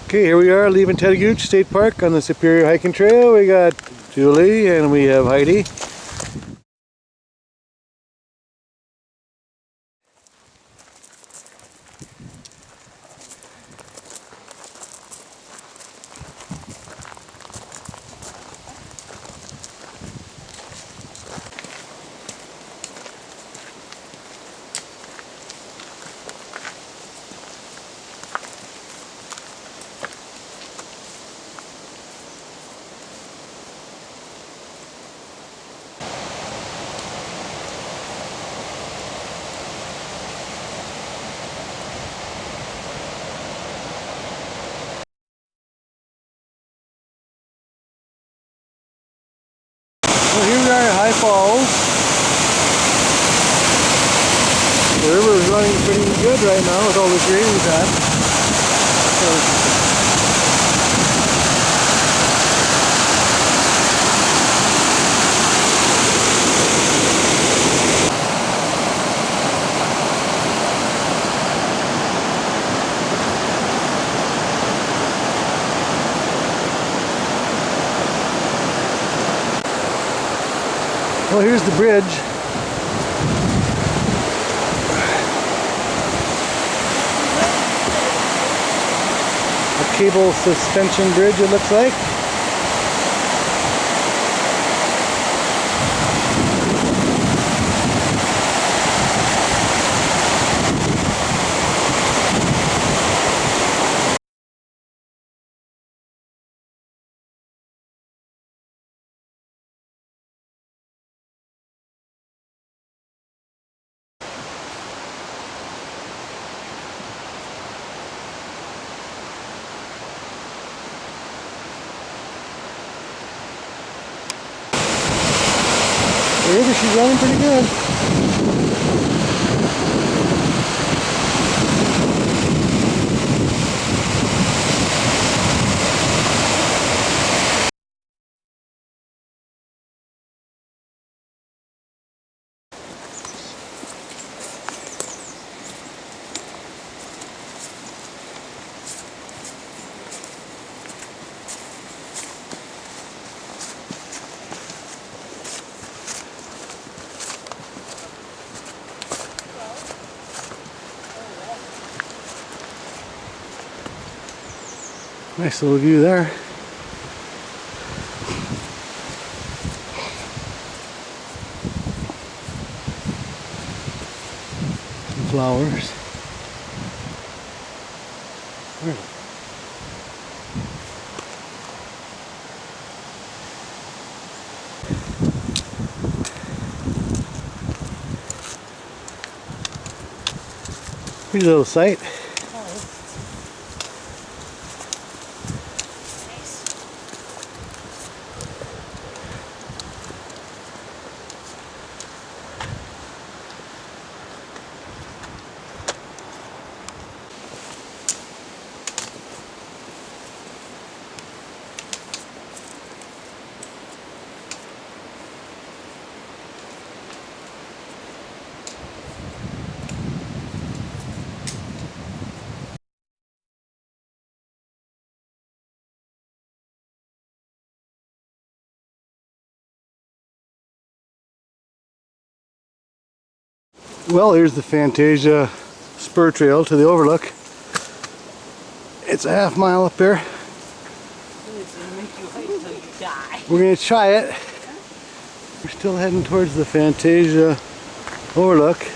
Okay, here we are leaving Tettegouche State Park on the Superior Hiking Trail. We got Julie and we have Heidi. Well, here we are at High Falls. The river is running pretty good right now with all this rain we've had. Well, here's the bridge. A cable suspension bridge, it looks like. The river, she's running pretty good. Nice little view there. Some flowers. Pretty little site. Well, here's the Fantasia spur trail to the overlook. It's a half mile up there. We're going to try it. We're still heading towards the Fantasia overlook.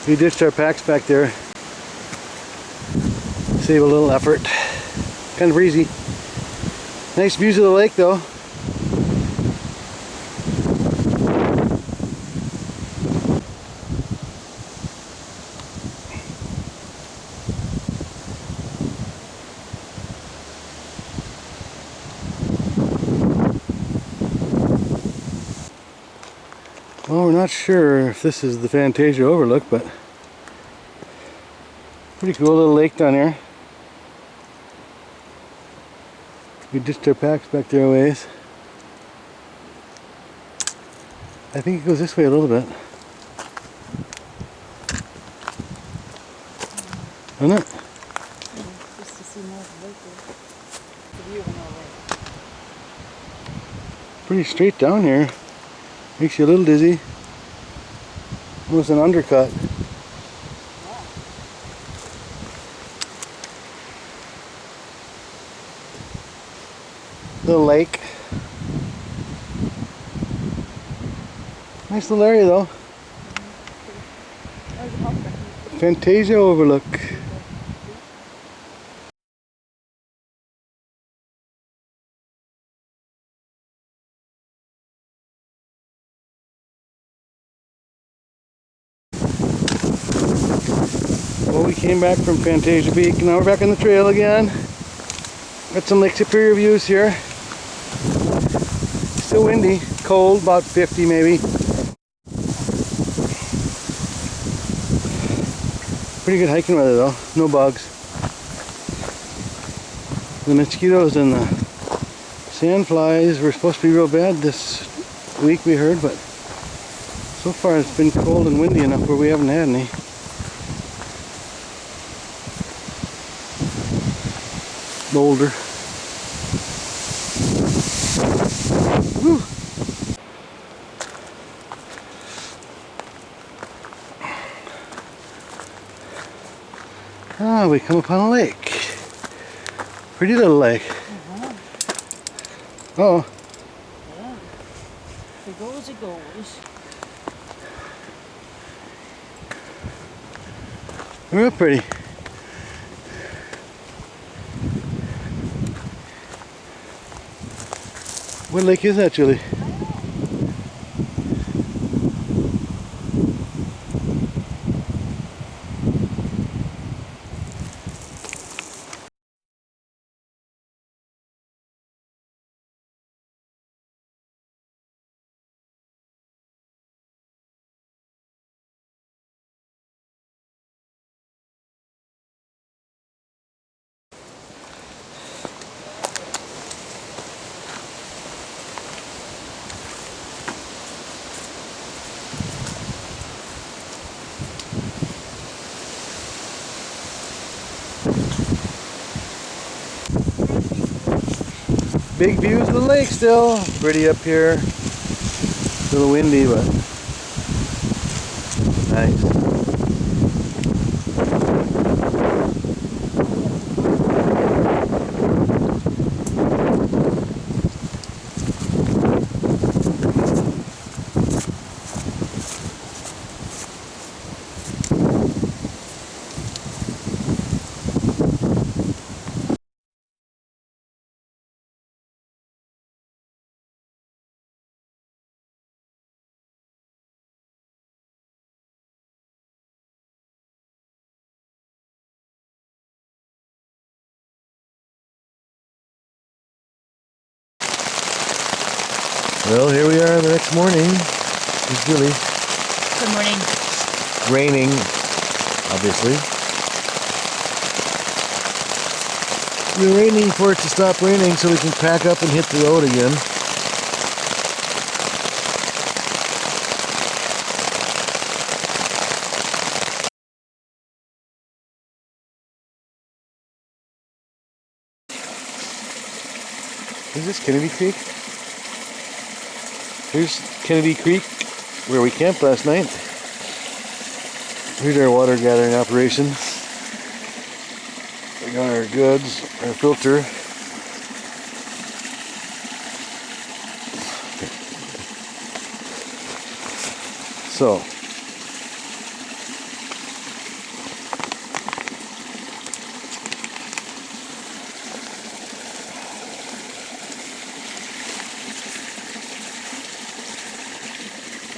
We ditched our packs back there. Save a little effort. Kind of breezy. Nice views of the lake though. Well, we're not sure if this is the Fantasia overlook, but pretty cool little lake down here. We ditched our packs back there a ways. I think it goes this way a little bit. Doesn't it? Just to see more. pretty straight down here. Makes you a little dizzy. Almost an undercut. Little lake. Nice little area though. Fantasia overlook. Well, we came back from Fantasia Peak, now we're back on the trail again. Got some Lake Superior views here. Still windy, cold, about 50 maybe. Pretty good hiking weather though, no bugs. The mosquitoes and the sandflies were supposed to be real bad this week, we heard, but so far it's been cold and windy enough where we haven't had any. Boulder. Woo. Ah, we come upon a lake. Pretty little lake. Oh. Yeah. It goes, it goes. Real pretty. What lake is that, Julie? Big views of the lake still. Pretty up here. A little windy, but nice. Well, here we are the next morning. Here's Julie. Good morning. Raining, obviously. We're waiting for it to stop raining so we can pack up and hit the road again. Is this Kennedy Creek? Here's Kennedy Creek, where we camped last night. Here's our water gathering operation. We got our goods, our filter. So,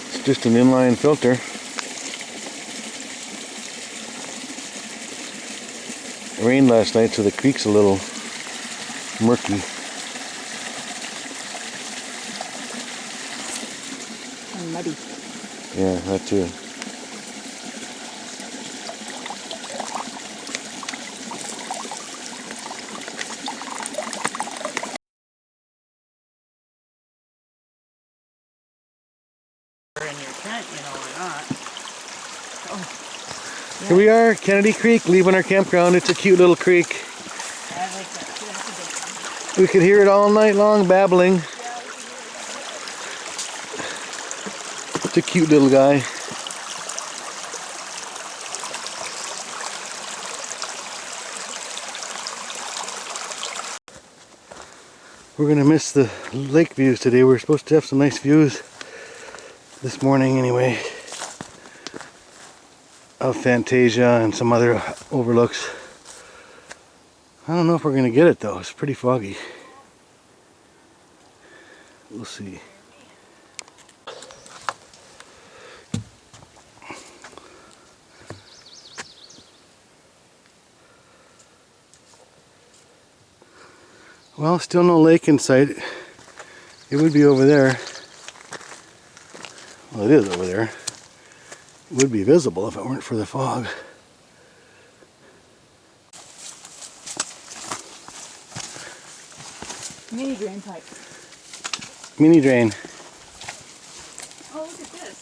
it's just an inline filter. It rained last night, so the creek's a little murky. And muddy. Yeah, that too. In your tent, you know, or not. Oh. Yeah. Here we are, Kennedy Creek, leaving our campground. It's a cute little creek. I like that. We could hear it all night long babbling. Just a cute little guy. We're gonna miss the lake views today. We're supposed to have some nice views this morning anyway, of Fantasia and some other overlooks. I don't know if we're gonna get it though. It's pretty foggy. We'll see. Well, still no lake in sight. It would be over there. Well, it is over there. It would be visible if it weren't for the fog. Mini drain pipe. Mini drain. Oh, look at this.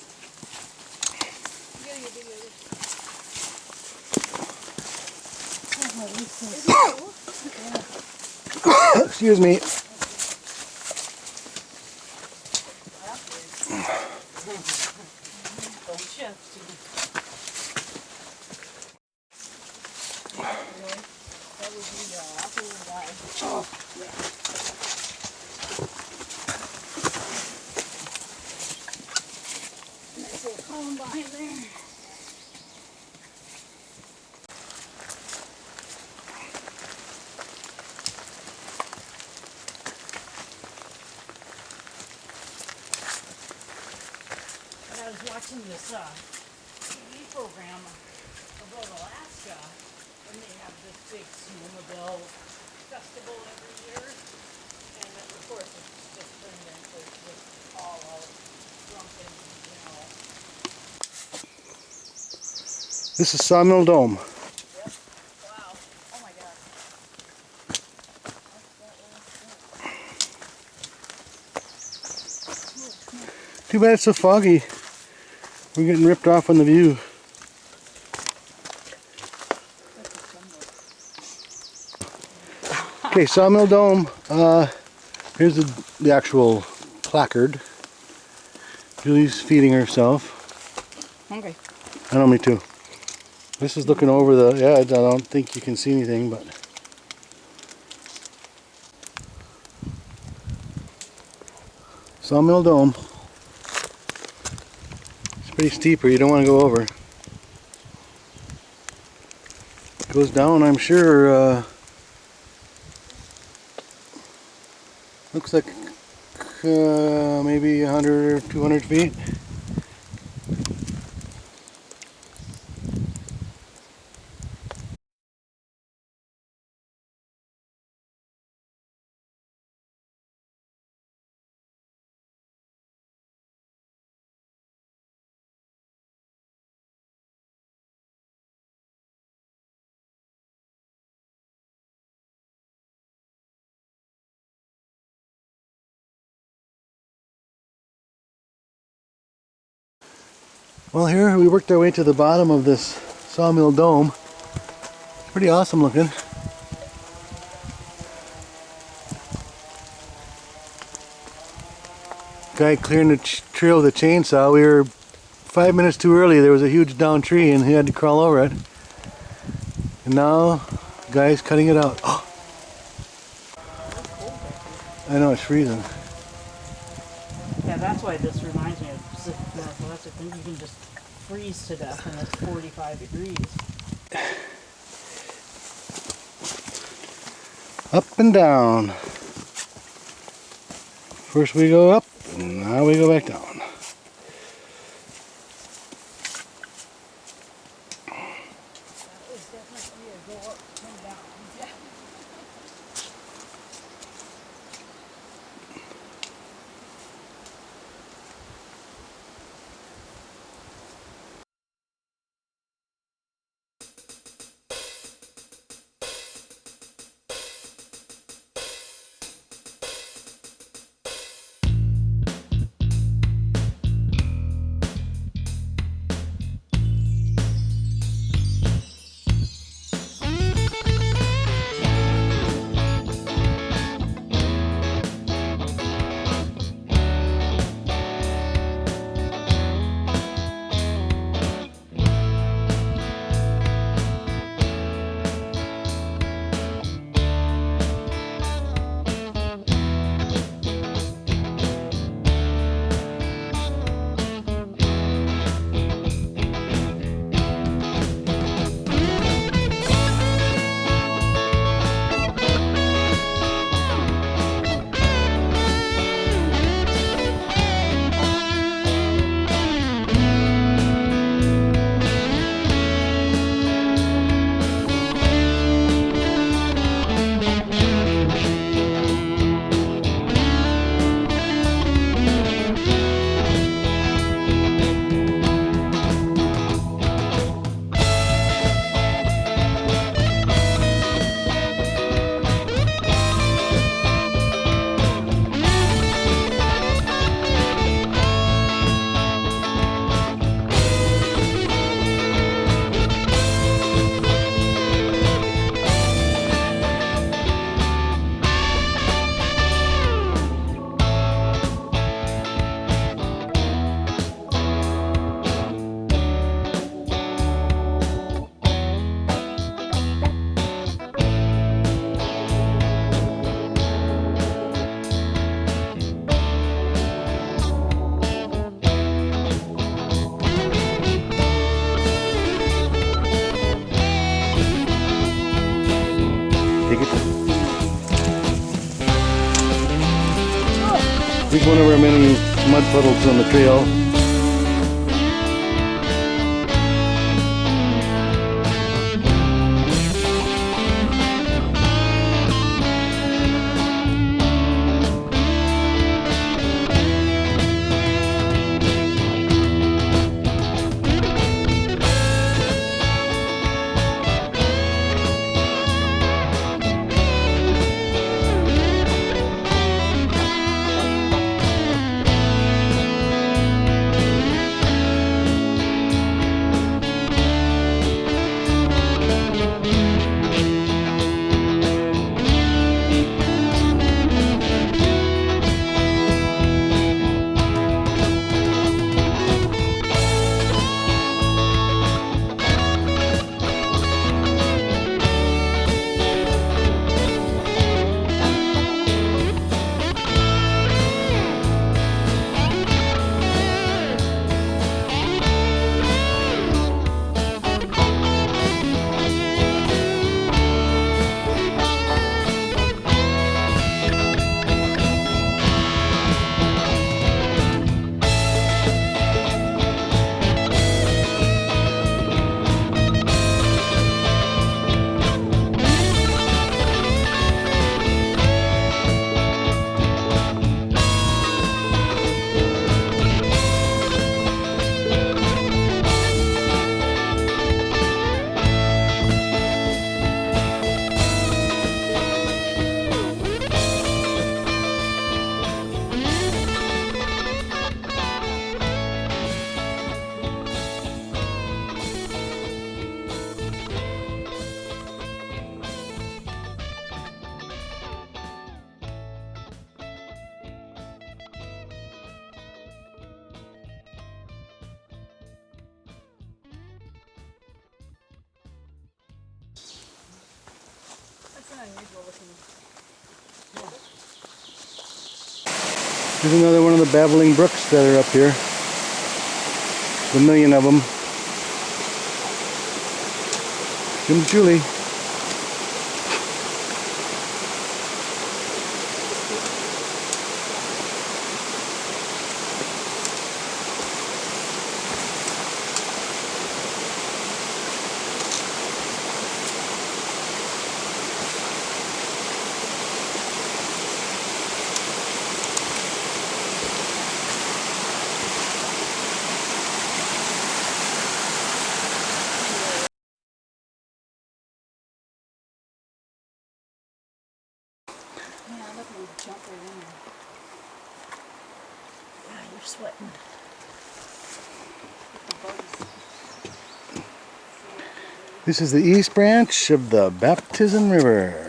Excuse me. Behind there. I was watching this TV program about Alaska, and they have this big snowmobile festival every year, and of course it's just turned into just all out drunken, you know. This is Sawmill Dome. Yep. Wow. Oh my God. Too bad it's so foggy. We're getting ripped off on the view. Okay, Sawmill Dome. Here's the actual placard. Julie's feeding herself. Hungry. I know, me too. This is looking over the, yeah, I don't think you can see anything, but. Sawmill Dome. It's pretty steep, or you don't want to go over. It goes down, I'm sure, looks like maybe 100 or 200 feet. Well, here we worked our way to the bottom of this Sawmill Dome. It's pretty awesome looking. Guy clearing the trail with a chainsaw. We were 5 minutes too early. There was a huge down tree and he had to crawl over it. And now, the guy's cutting it out. Oh. I know, it's freezing. Yeah, that's why this reminds me of Pacific Northwest. I think you can just freeze to death when it's 45 degrees. Up and down. First we go up, and now we go back down. That is definitely a go up, come down. Here's one of our many mud puddles on the trail. Here's another one of the babbling brooks that are up here. A million of them. Jim's Julie. You're sweating. This is the east branch of the Baptism River.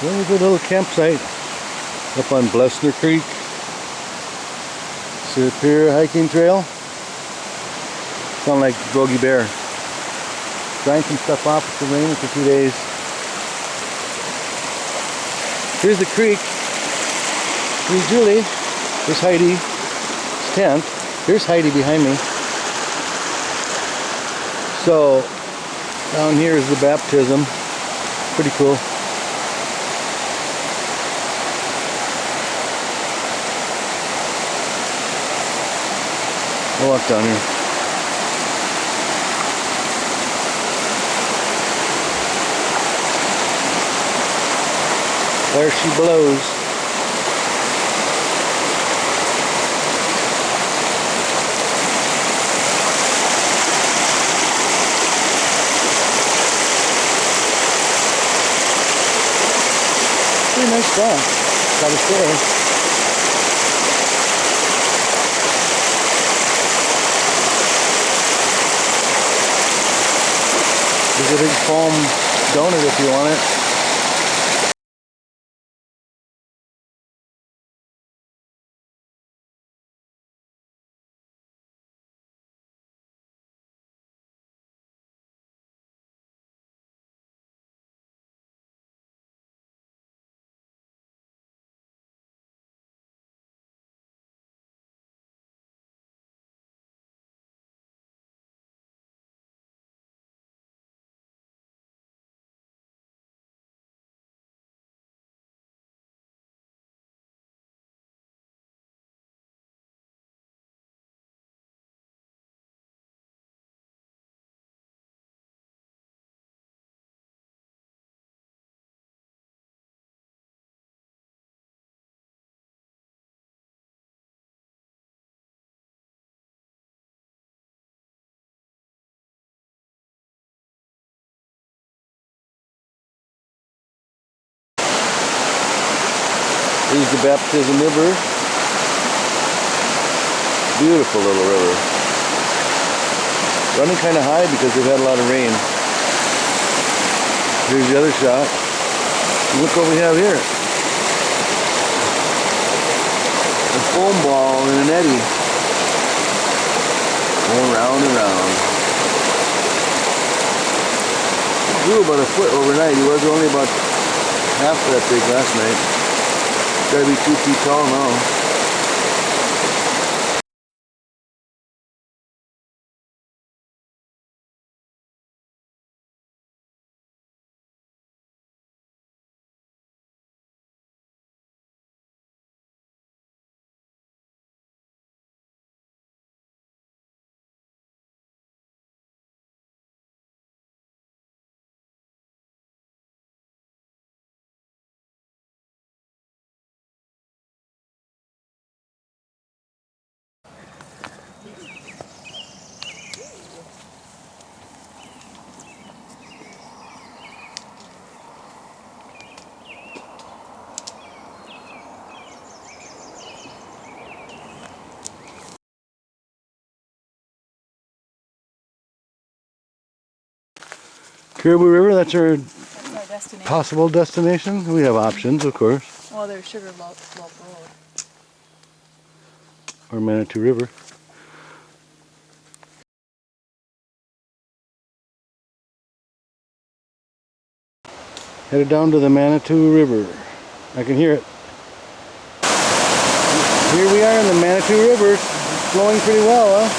There's a little campsite up on Blessner Creek. Superior hiking trail. Sound like Bogey Bear. Drying some stuff off with the rain for 2 days. Here's the creek. Here's Julie. Here's Heidi's tent. Here's Heidi behind me. So down here is the baptism. Pretty cool. I'll walk down here. There she blows. Pretty nice spot, gotta say. There's a big foam donut if you want it. is the Baptism River. Beautiful little river. Running kind of high because they've had a lot of rain. Here's the other shot. Look what we have here. A foam ball in an eddy. Going round and round. He grew about a foot overnight. He was only about half that big last night. Gotta be 2 feet tall now. Caribou River, that's our destination. possible destination. We have options, of course. Well, there's Sugar Loaf Road. Or Manitou River. Headed down to the Manitou River. I can hear it. Here we are in the Manitou River. It's flowing pretty well, huh?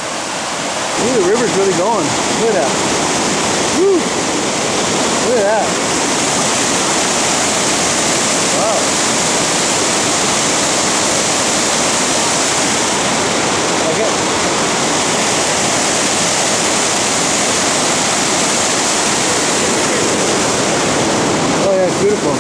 Ooh, the river's really going. Look at that. Woo! Look at that. Wow. Okay. Oh yeah, it's beautiful.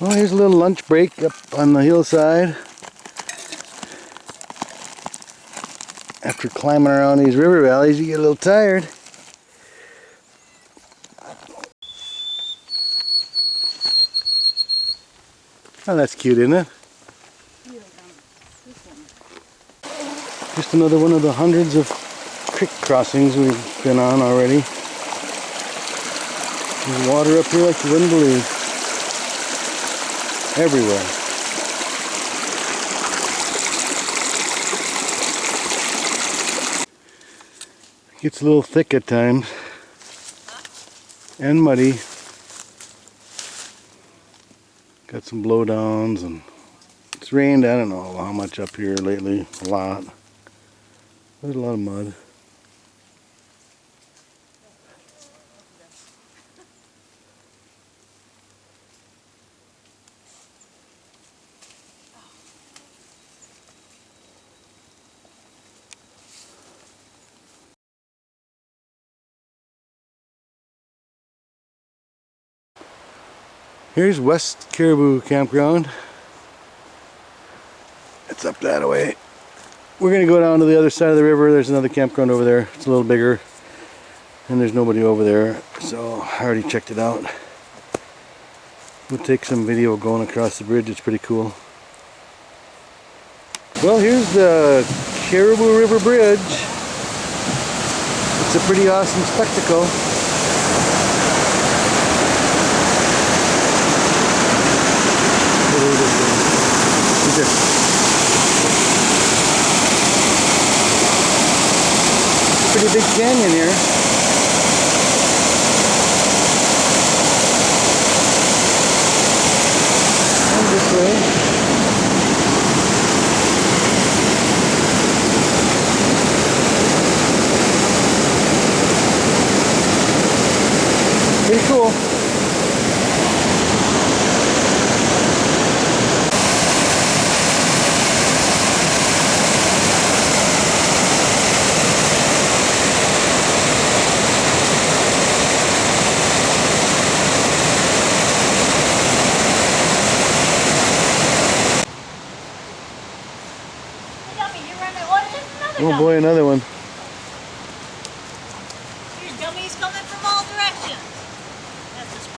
Well, here's a little lunch break up on the hillside. After climbing around these river valleys, you get a little tired. Oh, that's cute, isn't it? Just another one of the hundreds of creek crossings we've been on already. There's water up here like you wouldn't believe. Everywhere. It gets a little thick at times. And muddy. Got some blowdowns and it's rained, I don't know how much up here lately. A lot. There's a lot of mud. Here's West Caribou Campground. It's up that way. We're going to go down to the other side of the river. There's another campground over there. It's a little bigger. And there's nobody over there. So I already checked it out. We'll take some video going across the bridge. It's pretty cool. Well, here's the Caribou River Bridge. It's a pretty awesome spectacle. Pretty big canyon here. And this way. pretty cool. Oh boy, another one. Here's gummies coming from all directions. That's a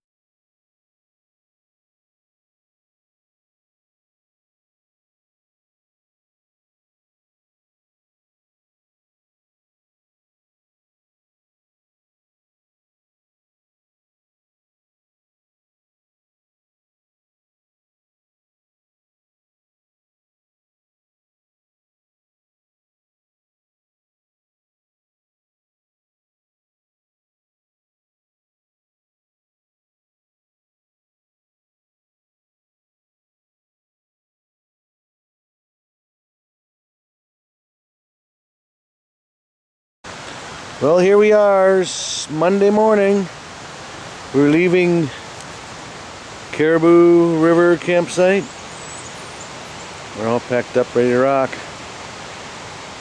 Well, here we are, Monday morning. We're leaving Caribou River campsite. We're all packed up, ready to rock.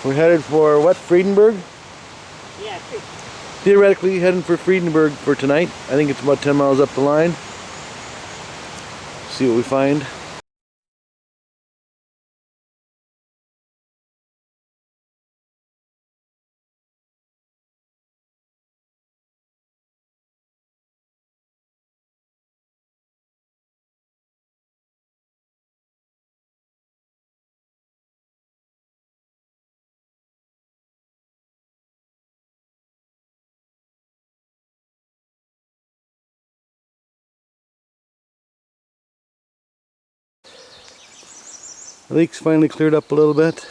We're headed for what, Fredenberg? yeah, creek. Theoretically heading for Fredenberg for tonight. I think it's about 10 miles up the line. See what we find. The lake's finally cleared up a little bit.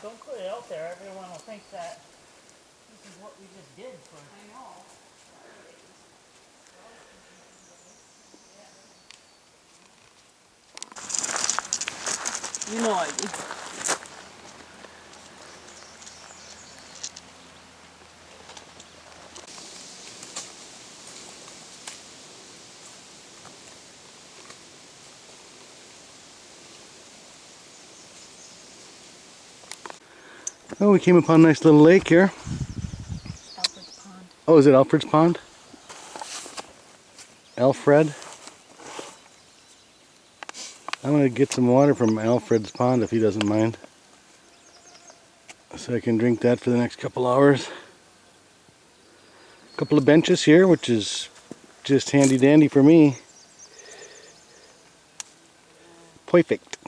Don't put it out there. Everyone will think that this is what we just did for. I know. You know I did. Oh, we came upon a nice little lake here. Alfred's Pond. Oh, is it Alfred's Pond? Alfred? I'm going to get some water from Alfred's Pond if he doesn't mind. So I can drink that for the next couple hours. A couple of benches here, which is just handy dandy for me. Perfect.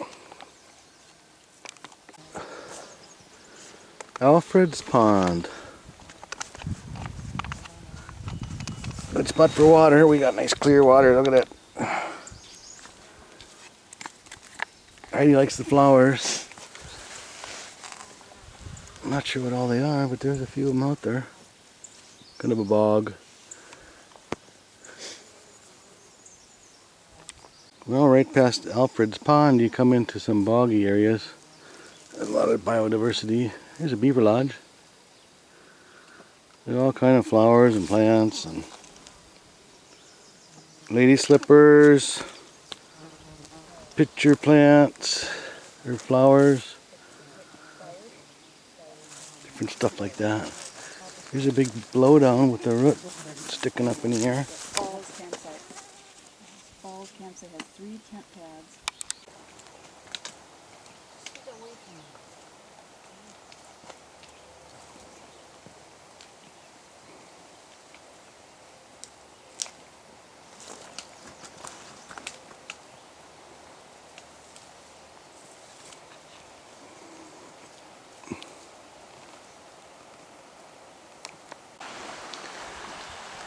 Alfred's Pond. Good spot for water. We got nice clear water. Look at that. Heidi likes the flowers. I'm not sure what all they are, but there's a few of them out there. Kind of a bog. Well, right past Alfred's Pond, you come into some boggy areas. There's a lot of biodiversity. Here's a beaver lodge. There's all kind of flowers and plants and lady slippers, pitcher plants, or flowers, different stuff like that. Here's a big blowdown with the root sticking up in the air. Falls campsite. Falls campsite has 3 tent pads.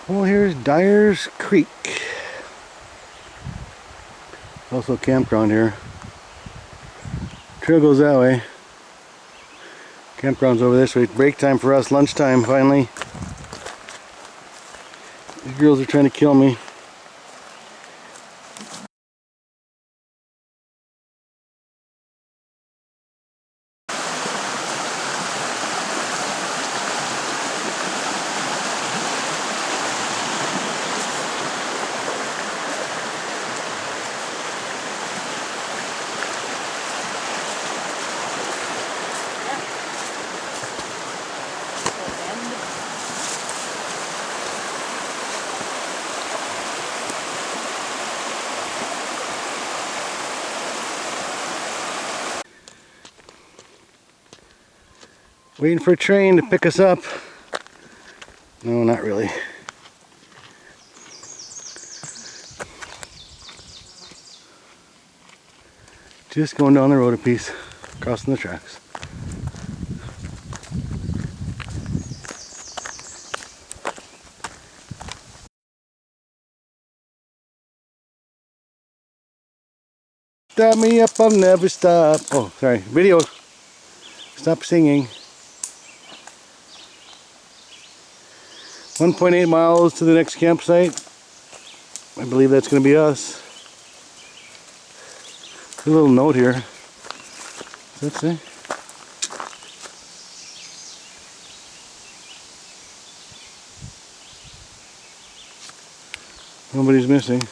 Well, here's Dyer's Creek. Also a campground here. Trail goes that way. Campground's over this way. Break time for us. Lunchtime finally. These girls are trying to kill me. Waiting for a train to pick us up. No, not really. Just going down the road a piece, crossing the tracks. Stop me up, I'll never stop. Oh, sorry, video. Stop singing. 1.8 miles to the next campsite. I believe that's going to be us. A little note here. What's that say? Nobody's missing.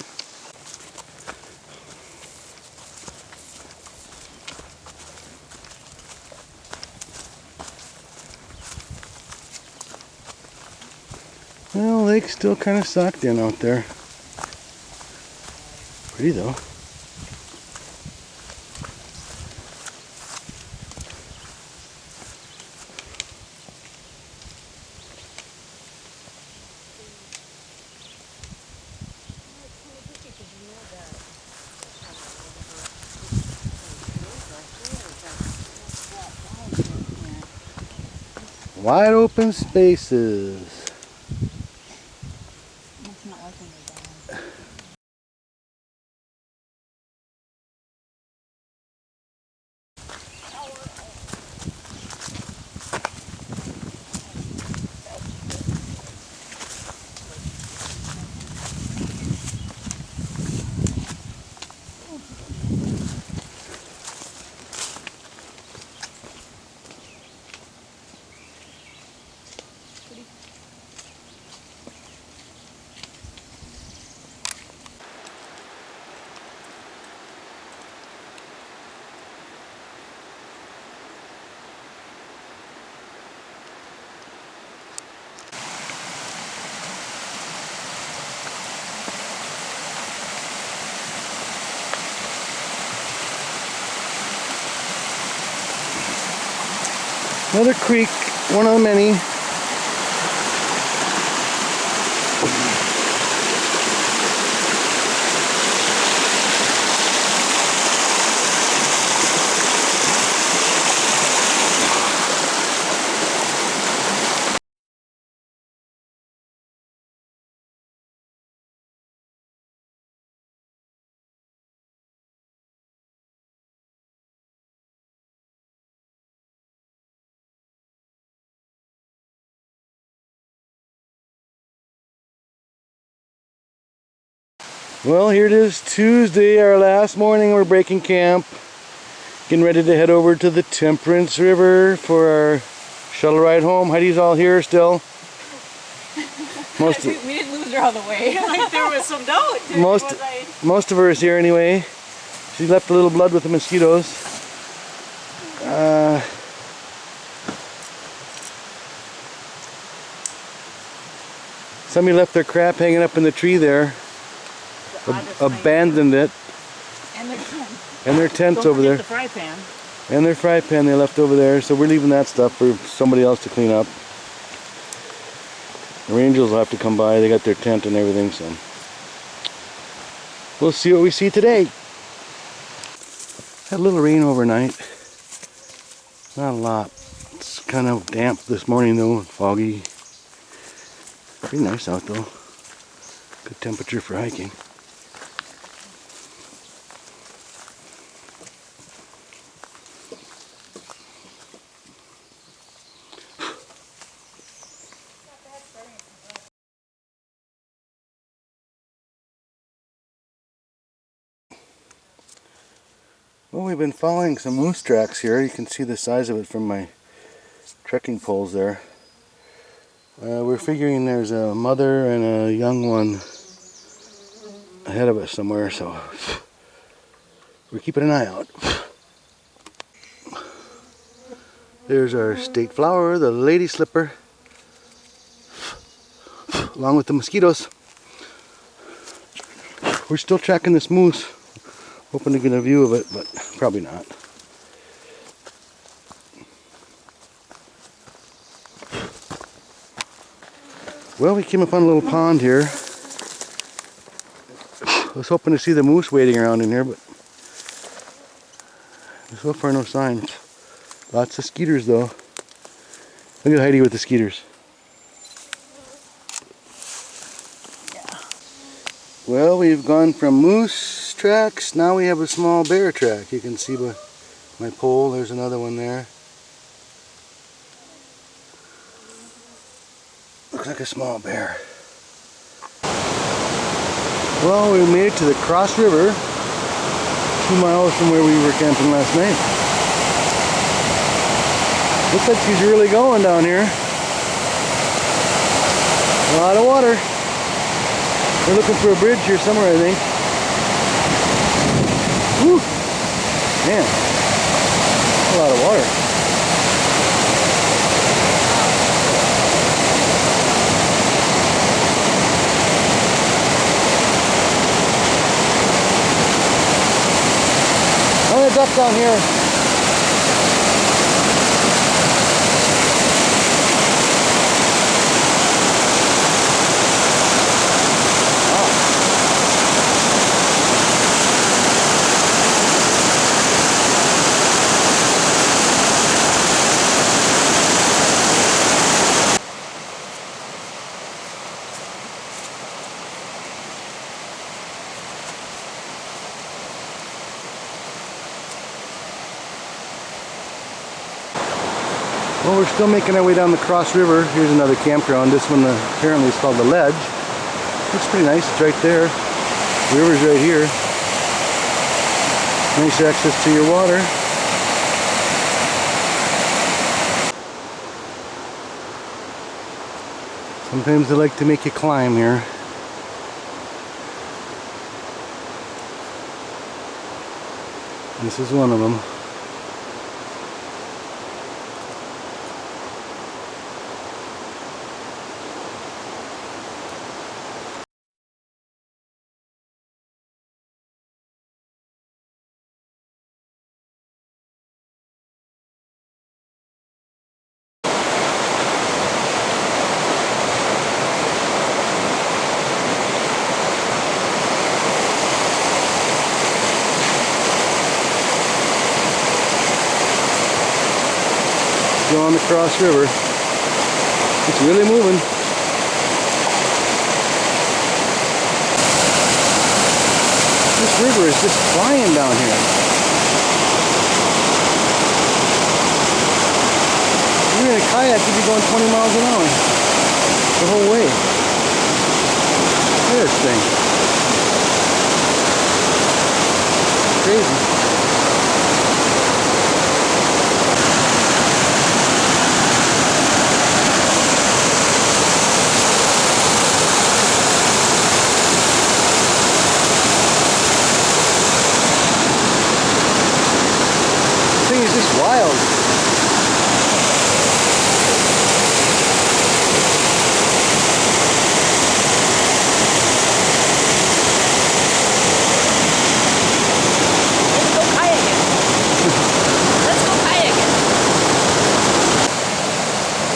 Well, lake's still kind of socked in out there. Pretty though. Wide open spaces. It's not like when you're down. Another creek, one of the many. Well, here it is, Tuesday, our last morning. We're breaking camp. Getting ready to head over to the Temperance River for our shuttle ride home. Heidi's all here still. We didn't lose her all the way. Like there was some doubt. Most of her is here anyway. She left a little blood with the mosquitoes. Somebody left their crap hanging up in the tree there. Abandoned it. And their tent. And their tent's Don't over forget there. the fry pan. And their fry pan they left over there. So we're leaving that stuff for somebody else to clean up. The Rangers will have to come by. They got their tent and everything, so we'll see what we see today. Had a little rain overnight. Not a lot. It's kind of damp this morning though, foggy. Pretty nice out though. Good temperature for hiking. Well, we've been following some moose tracks here. You can see the size of it from my trekking poles there. We're figuring there's a mother and a young one ahead of us somewhere, so we're keeping an eye out. There's our state flower, the lady slipper, along with the mosquitoes. We're still tracking this moose, hoping to get a view of it, but probably not. Well, we came upon a little pond here. I was hoping to see the moose wading around in here, but so far no signs. Lots of skeeters though. Look at Heidi with the skeeters. Yeah. Well, we've gone from moose tracks, now we have a small bear track. You can see by my pole, there's another one there. Looks like a small bear. Well, we made it to the Cross River, 2 miles from where we were camping last night. Looks like she's really going down here. A lot of water. We're looking for a bridge here somewhere, I think. Woo! Man, a lot of water. I'm gonna duck down here. Well, we're still making our way down the Cross River. Here's another campground. This one apparently is called the Ledge. Looks pretty nice. It's right there. The river's right here. Nice access to your water. Sometimes they like to make you climb here. This is one of them. On the Cross River. It's really moving. This river is just flying down here. If you're in a kayak, you'd be going 20 miles an hour the whole way. Look at this thing. Crazy. Wild. Let's go kayaking. Let's go kayaking.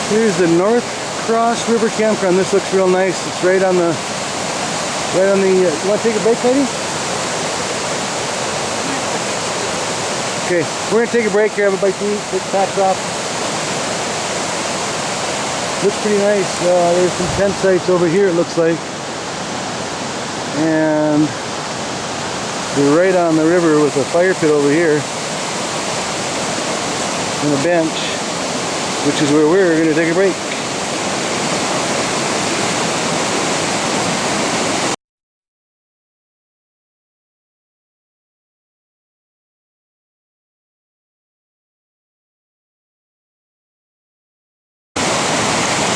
Here's the North Cross River Campground. This looks real nice. It's right on the, you want to take a break, Heidi? Okay, we're gonna take a break here, have a bite to eat, take the packs off. Looks pretty nice. There's some tent sites over here, it looks like. And we're right on the river with a fire pit over here and a bench, which is where we're going to take a break.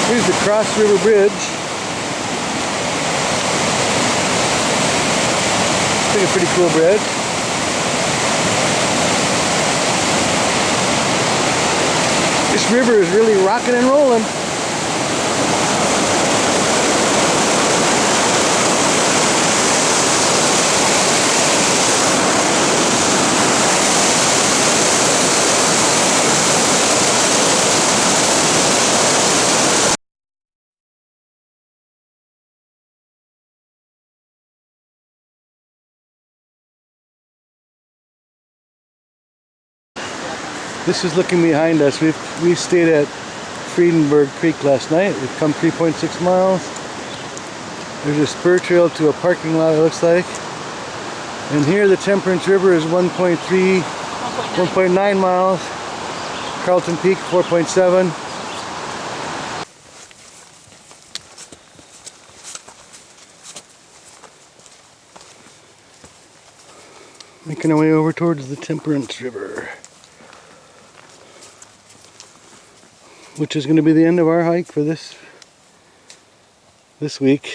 Here's the Cross River Bridge. I think a pretty cool bridge. This river is really rocking and rolling. This is looking behind us. We stayed at Fredenberg Creek last night. We've come 3.6 miles. There's a spur trail to a parking lot, it looks like. And here the Temperance River is 1.9 miles. Carlton Peak 4.7. Making our way over towards the Temperance River, which is going to be the end of our hike for this week.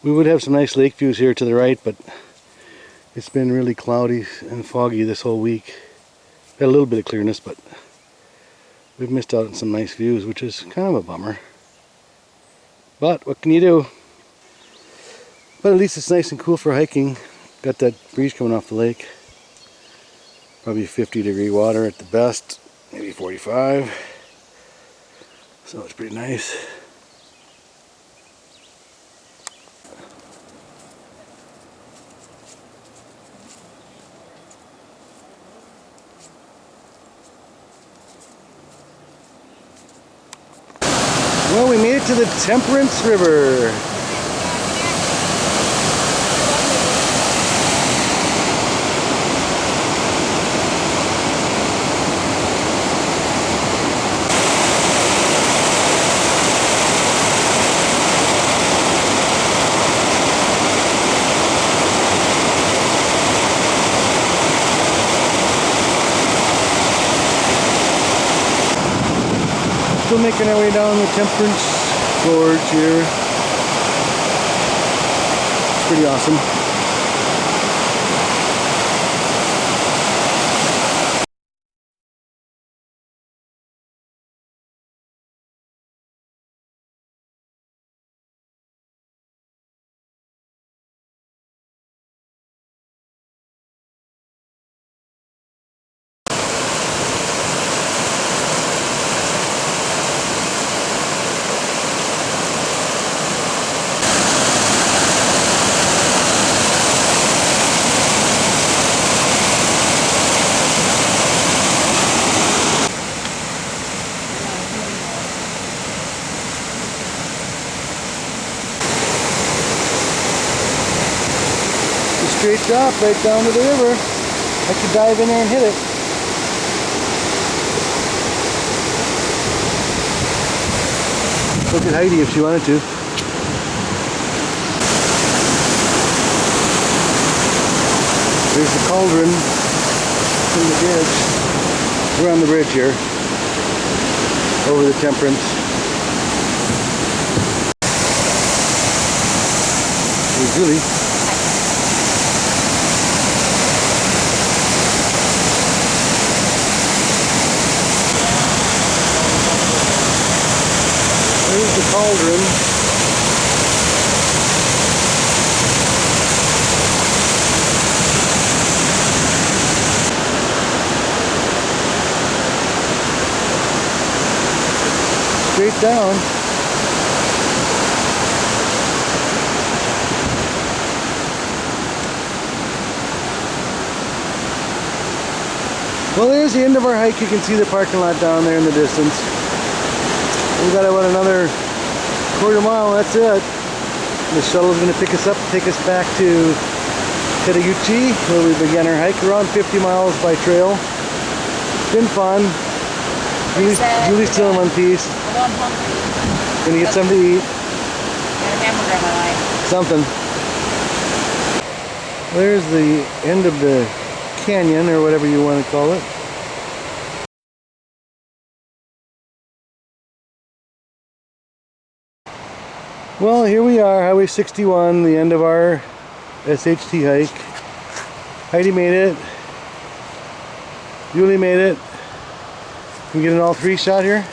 We would have some nice lake views here to the right, but it's been really cloudy and foggy this whole week. Got a little bit of clearness, but we've missed out on some nice views, which is kind of a bummer. But what can you do? But at least it's nice and cool for hiking. Got that breeze coming off the lake. Probably 50-degree water at the best, maybe 45. So it's pretty nice. Well, we made it to the Temperance River. Still making our way down the Temperance Gorge here. It's pretty awesome. Straight drop right down to the river. I could dive in there and hit it. Look at Heidi if she wanted to. There's the cauldron from the bridge. We're on the bridge here over the Temperance. There's Julie. There's the cauldron. Straight down. Well, there's the end of our hike. You can see the parking lot down there in the distance. We've got about another quarter mile, that's it. The shuttle is going to pick us up, take us back to Tettegouche, where we began our hike. Around 50 miles by trail. It's been fun. Julie's still in one piece. Although I'm hungry. Gonna get something to eat. Got a hamburger on my mind. Something. There's the end of the canyon, or whatever you want to call it. Well, here we are, Highway 61, the end of our SHT hike. Heidi made it. Julie made it. Can we get an all three shot here?